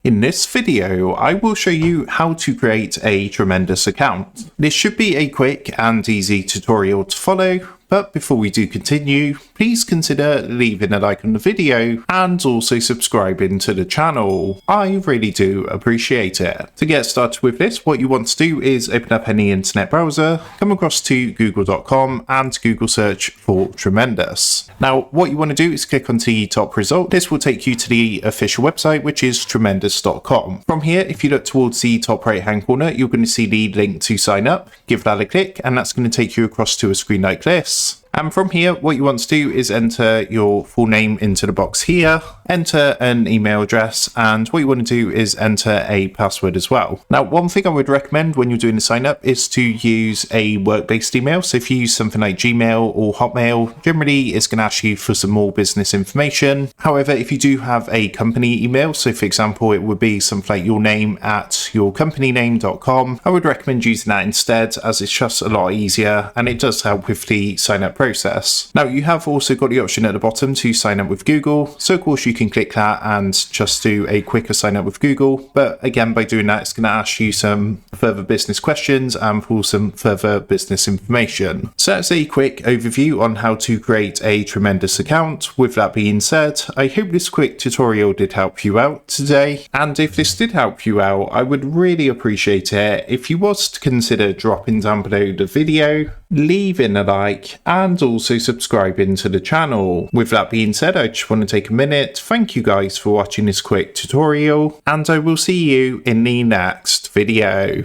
In this video, I will show you how to create a Tremendous account. This should be a quick and easy tutorial to follow, but before we do continue, please consider leaving a like on the video and also subscribing to the channel. I really do appreciate it. To get started with this, what you want to do is open up any internet browser, come across to google.com and Google search for Tremendous. Now, what you want to do is click on the top result. This will take you to the official website, which is tremendous.com. From here, if you look towards the top right hand corner, you're going to see the link to sign up. Give that a click and that's going to take you across to a screen like this. And from here, what you want to do is enter your full name into the box here, enter an email address, and what you want to do is enter a password as well. Now, one thing I would recommend when you're doing the sign up is to use a work-based email. So if you use something like Gmail or Hotmail, generally it's going to ask you for some more business information. However, if you do have a company email, so for example, it would be something like your name at yourcompanyname.com, I would recommend using that instead, as it's just a lot easier and it does help with the sign up process. Now, you have also got the option at the bottom to sign up with Google, so of course you can click that and just do a quicker sign up with Google, but again, by doing that, it's going to ask you some further business questions and for some further business information. So that's a quick overview on how to create a Tremendous account. With that being said, I hope this quick tutorial did help you out today, and if this did help you out, I would really appreciate it if you was to consider dropping down below the video, leaving a like, and also subscribing to the channel. With that being said, I just want to take a minute, thank you guys for watching this quick tutorial, and I will see you in the next video.